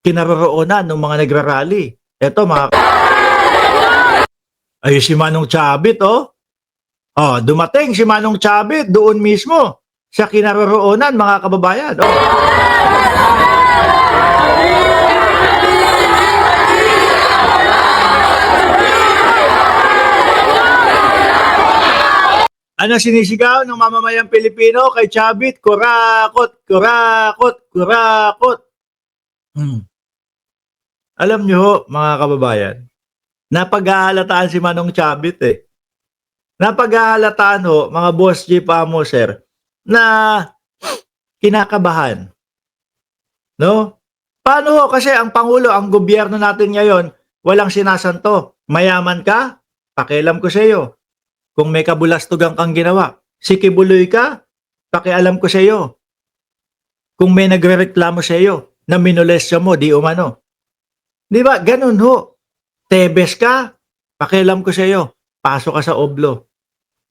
kinaroroonan ng mga nagrarally. Eto mga ay si Manong Chabit oh. Oh, dumating si Manong Chabit doon mismo sa kinaroroonan mga kababayan. Oh. Ano sinisigaw ng mamamayang Pilipino kay Chabit? Kurakot, kurakot, kurakot. Alam nyo, mga kababayan, napaghahalataan si Manong Chabit eh. Napaghahalataan ho, mga boss G Pamo, sir, na kinakabahan. No? Paano ho? Kasi ang Pangulo, ang gobyerno natin ngayon, walang sinasanto. Mayaman ka? Pakialam ko sa iyo. Kung may kabulastugan kang ginawa, sikibuloy ka? Pakialam ko sa iyo. Kung may nagrereklamo sa iyo na minolestya mo, di umano. Di ba? Ganun ho. Tebes ka? Pakialam ko sa iyo. Pasok ka sa oblo.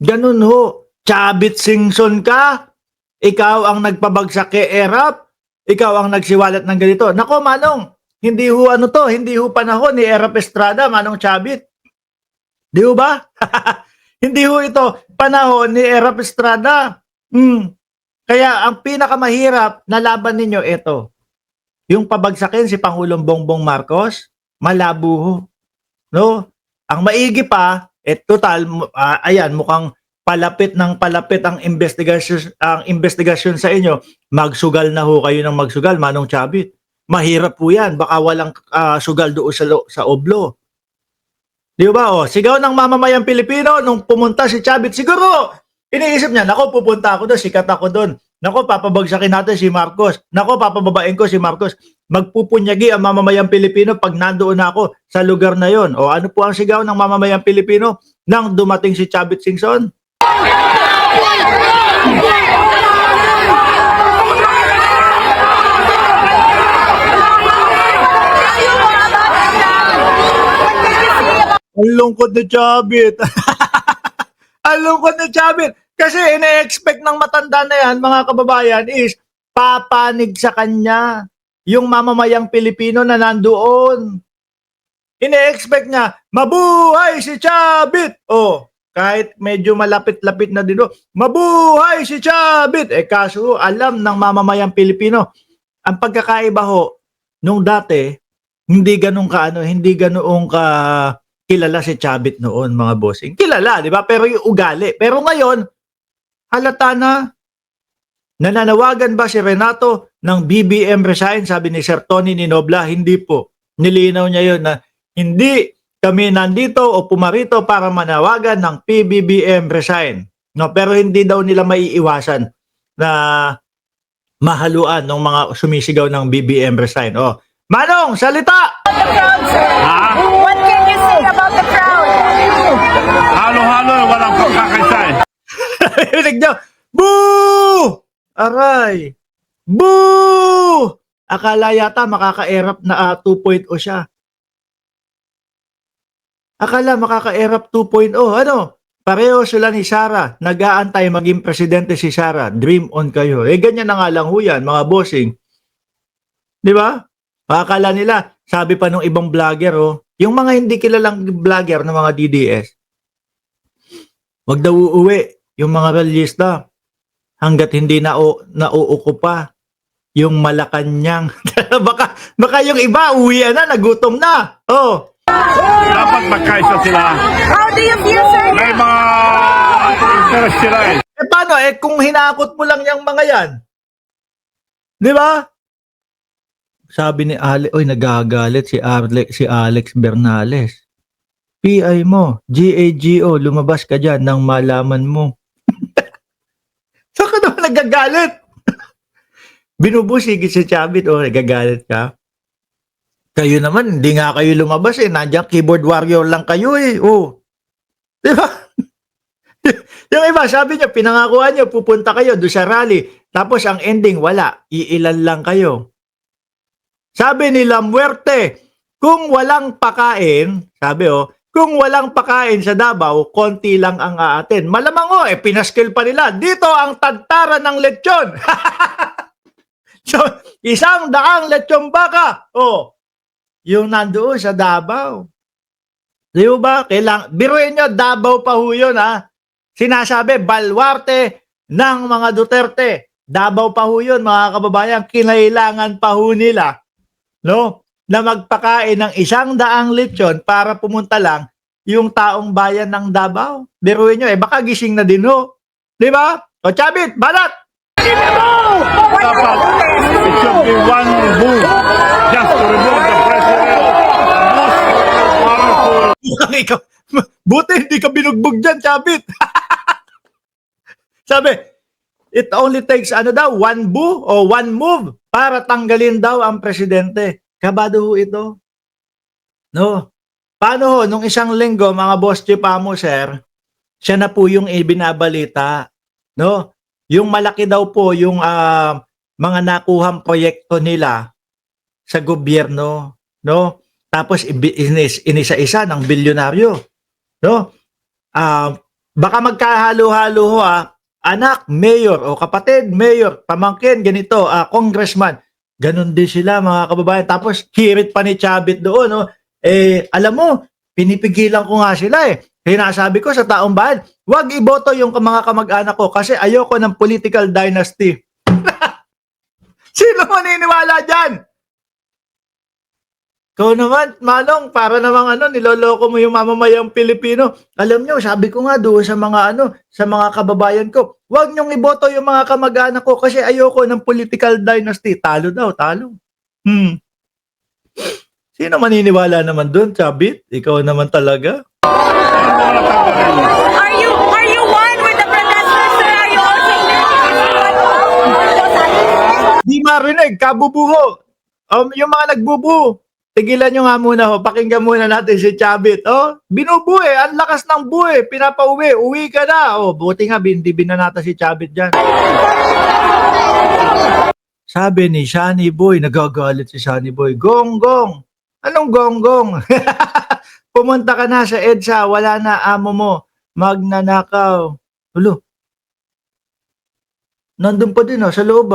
Ganun ho. Chabit Singson ka? Ikaw ang nagpabagsak kay Erap? Ikaw ang nagsiwalat ng ganito? Nako, Manong, hindi ho ano to, hindi ho panahon ni Erap Estrada, Manong Chabit. Di ho ba? Hindi ho ito panahon ni Erap Estrada. Kaya ang pinakamahirap na laban ninyo ito. Yung pabagsakin si Pangulong Bongbong Marcos, malabo ho. No? Ang maigi pa, total, ayan, mukhang palapit ang investigasyon sa inyo. Magsugal na ho kayo ng magsugal, Manong Chabit. Mahirap po yan. Baka walang sugal doon sa oblo. Di ba? O, sigaw ng mamamayang Pilipino nung pumunta si Chabit. Siguro, iniisip niya, nako, pupunta ako doon, sikat ako doon. Nako, papabagsakin natin si Marcos. Nako, papababain ko si Marcos. Magpupunyagi ang mamamayang Pilipino pag nandoon ako sa lugar na yon. O ano po ang sigaw ng mamamayang Pilipino nang dumating si Chabit Singson? Ang lungkot ni Chabit. Ang lungkot ni Chabit. Kasi ine-expect ng matanda na yan, mga kababayan, is papanig sa kanya yung mamamayang Pilipino na nandoon. Ine-expect niya, mabuhay si Chabit! Oh, kahit medyo malapit-lapit na din, mabuhay si Chabit! Kaso alam ng mamamayang Pilipino, ang pagkakaiba ho, nung dati, hindi ganun ka kilala si Chabit noon, mga bossing. Kilala, di ba? Pero yung ugali. Pero ngayon, halata na. Nananawagan ba si Renato ng BBM resign? Sabi ni Sir Tony Ninobla, hindi po. Nilinaw niya yun na hindi kami nandito o pumarito para manawagan ng PBBM resign. No, pero hindi daw nila maiiwasan na mahaluan ng mga sumisigaw ng BBM resign. Oh, Manong, salita! The crowd, sir. What can you say about the crowd? Halo-halo, walang pagkakaisay. Rinig niyo, boo! Aray! Boo! Akala yata makaka-erap na 2.0 siya. Akala makaka-erap 2.0. Ano? Pareho sila ni Sara. Nag-aantay maging presidente si Sara. Dream on kayo. Ganyan na nga lang ho yan, mga bossing. Di ba? Akala nila, sabi pa nung ibang vlogger, yung mga hindi kilalang vlogger ng mga DDS, wag daw uuwi yung mga realista hanggat hindi nauukupa yung Malacanang. baka yung iba uwi na, nagutom na. Oh. Dapat magkaisa sila. How do you feel, sir? May mga interest sila eh. Paano? Kung hinakot mo lang yung mga yan. Di ba? Sabi ni Alex, oy, nagagalit si Alex Bernales. PI mo, GAGO, lumabas ka dyan nang malaman mo. Saan ka naman nagagalit? Binubusig si Chabit, nagagalit ka. Kayo naman, hindi nga kayo lumabas nandiyan keyboard warrior lang kayo Di ba? Yung iba, sabi niya, pinangakuan niyo, pupunta kayo doon sa rally. Tapos ang ending, wala. Iilan lang kayo. Sabi ni Lamuerte, kung walang pakain, kung walang pakain sa Davao, konti lang ang aatin. Malamang pinaskil pa nila. Dito ang tagtara ng lechon. So, 100 lechong baka. Oh, yung nandoon sa Davao. Di ba? Biruin nyo, Davao pa ho yun, ha? Sinasabi, balwarte ng mga Duterte. Davao pa ho yun, mga kababayan. Kinailangan pa ho nila, no, na magpakain ng 100 lechon para pumunta lang yung taong bayan ng Davao. Biruin nyo, baka gising na din ho. Di ba? O, Chabit, balat! Dapat, it should be one move just to remove the president, the most powerful. Ikaw, buti hindi ka binugbog dyan, Chabit. Sabi, it only takes one boo o one move para tanggalin daw ang presidente. Kabado ho ito. No. Paano ho, nung isang linggo, mga boss chief amo, sir, siya na po yung ibinabalita. No. Yung malaki daw po yung mga nakuhang proyekto nila sa gobyerno. No. Tapos inisa-isa ng bilyonaryo. No. Baka magkahalo-halo ho, anak, mayor, o kapatid, mayor, pamangkin, ganito, congressman. Ganon din sila, mga kababayan. Tapos, hirit pa ni Chabit doon, no? Alam mo, pinipigilan ko nga sila, Sinasabi ko sa taong bayan, huwag iboto yung mga kamag-anak ko kasi ayoko ng political dynasty. Sino maniniwala dyan? Ikaw naman, Manong, para namang niloloko mo yung mamamayang Pilipino. Alam nyo, sabi ko nga doon sa mga sa mga kababayan ko, huwag nyong iboto yung mga kamag-anak ko kasi ayoko ng political dynasty. Talo daw, talo. Sino maniniwala naman doon, Chabit? Ikaw naman talaga. Are you one with the protesters, or are you also Di marinig, kabubuho. Yung mga nagbubu, tigilan nyo nga muna ho, pakinggan muna natin si Chabit. Binubu ang lakas ng buhay, pinapauwi, uwi ka na. Buti nga, hindi binanata si Chabit dyan. Sabi ni Shani Boy, nagagalit si Shani Boy, Gonggong. Anong gonggong? Pumunta ka na sa EDSA, wala na amo mo, magnanakaw. Ulo. Nandun pa din sa loob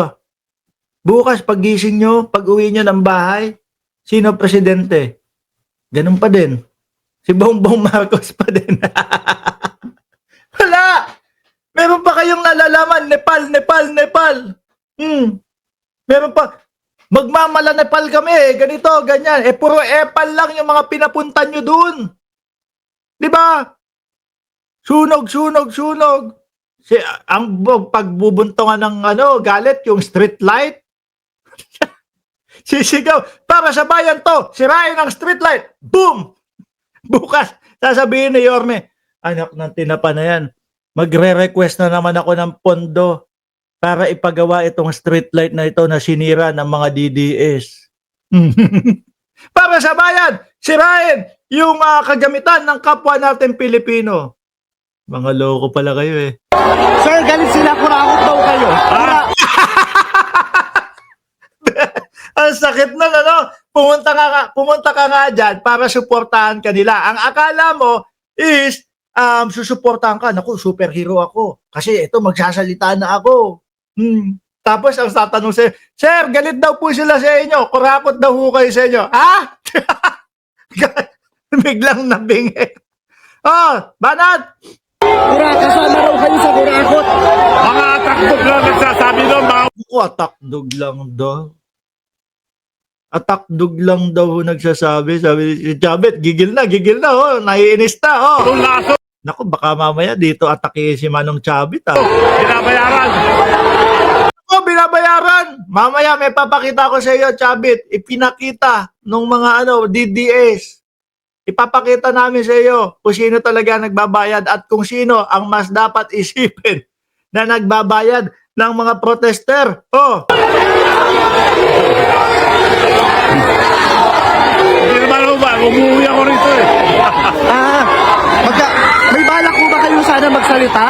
Bukas paggising nyo, pag-uwi nyo ng bahay, sino presidente? Ganun pa din. Si Bongbong Marcos pa din. Wala! Meron pa kayong nalalaman, Nepal. Meron pa. Magmamala Nepal kami, ganito, ganyan. Puro epal lang yung mga pinapuntan nyo dun. Di ba? Sunog. Ang pagbubuntungan ng galit, yung street light. Sisigaw, para sa bayan to, sirain ang street light. Boom! Bukas, sasabihin ni Yorme, anak ng tinapa na yan, magre-request na naman ako ng pondo para ipagawa itong street light na ito na sinira ng mga DDS. Para sa bayan, sirain yung kagamitan ng kapwa natin Pilipino. Mga loko pala kayo Sir, galit sila, kurakot daw kayo. Ang sakit na, pumunta ka nga dyan para suportahan ka nila. Ang akala mo is, susuportahan ka. Naku, superhero ako. Kasi ito, magsasalita na ako. Tapos, ang tatanong sa'yo, Sir, galit daw po sila sa inyo. Kurakot daw po kayo sa inyo. Ha? Biglang nabingi. Banat! Kasama raw kayo sa kurakot. Mga atakbog lang nagsasabi doon, mga Atakdog lang daw. Atakdog lang daw nagsasabi. Sabi si Chabit, gigil na, naiinis na, laso, Naku, baka mamaya dito atake si Manong Chabit, binabayaran. Binabayaran. Mamaya may papakita ko sa iyo, Chabit. Ipinakita nung mga DDS. Ipapakita namin sa iyo kung sino talaga nagbabayad at kung sino ang mas dapat isipin na nagbabayad ng mga protester. Hindi naman ako ba, umuwi ako rito May balak po ba kayo sana magsalita?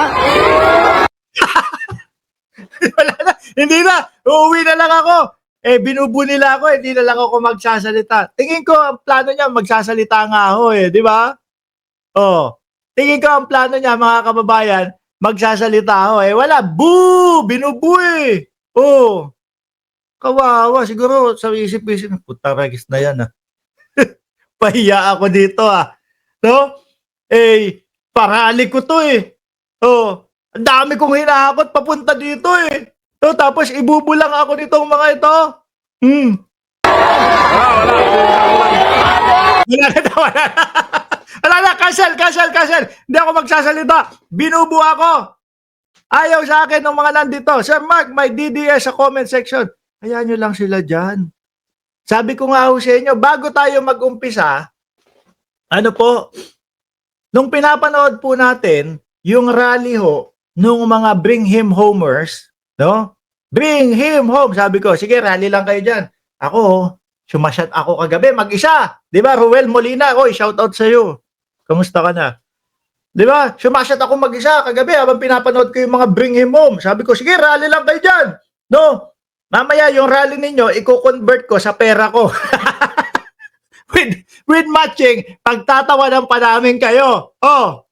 Wala na. Hindi na. Uuwi na lang ako. Binubu nila ako. Hindi na lang ako magsasalita. Tingin ko ang plano niya, magsasalita nga ako di ba? Tingin ko ang plano niya, mga kababayan, magsasalita ako. Wala. Boo! Binubu Kawawa, siguro sa isip-isip, puta ragis na yan, ah. Pahiya ako dito, ah. No? Eh, parali ko to, eh. Oh, ang dami kong hinahakot papunta dito, eh. So, tapos ibubulang ako nitong mga ito. Wala na, wala na. Wala na, cancel. Hindi ako magsasalita. Binubu ako. Ayaw sa akin ng mga nandito. Sir Mark, may DDS sa comment section. Hayaan nyo lang sila dyan. Sabi ko nga ho sa inyo, bago tayo mag-umpisa, ano po, nung pinapanood po natin, yung rally ho, nung mga bring him homers, no? Bring him home. Sabi ko, sige, rally lang kayo dyan. Ako, sumasyat ako kagabi, mag-isa. Di ba, Ruel Molina, oy, shout out sa iyo. Kamusta ka na? Di ba, sumasyat ako mag-isa kagabi habang pinapanood ko yung mga bring him home. Sabi ko, sige, rally lang kayo dyan. No? Mamaya yung rally ninyo, i-convert ko sa pera ko. with matching, pagtatawanan pa namin kayo. Oh.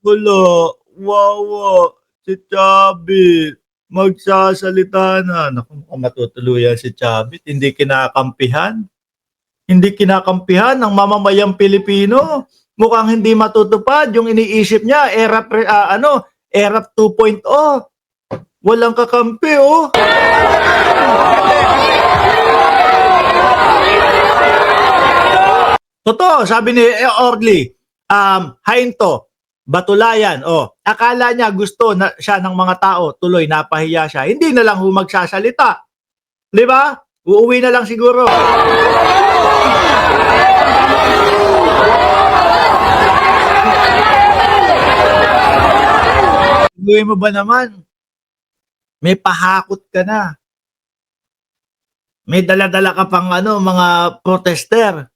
Wala, wawa, si Chabit, magsasalita na. Naku, mukhang matutuluyan si Chabit, hindi kinakampihan. Hindi kinakampihan ng mamamayang Pilipino. Mukhang hindi matutupad yung iniisip niya, ERAP 2.0. Walang kakampi, oh. Totoo, sabi ni Orly, Hainto, Batulayan, oh, akala niya gusto na siya ng mga tao, tuloy napahiya siya. Hindi na lang magsasalita. 'Di ba? Uuwi na lang siguro. Uwi mo ba naman? May pahakot ka na. May dala-dala ka pang mga protester.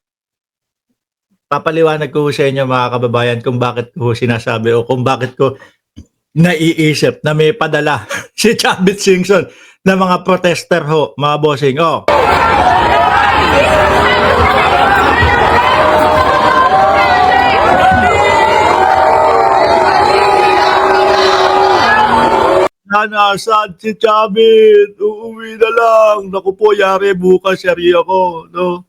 Papaliwanag ko sa inyo mga kababayan kung bakit ko sinasabi o kung bakit ko naiisip na may padala si Chavit Singson na mga protester ho, mga bossing. Oh. Nasaan si Chavit? Uuwi na lang. Naku po, yari bukas, yari ako. No?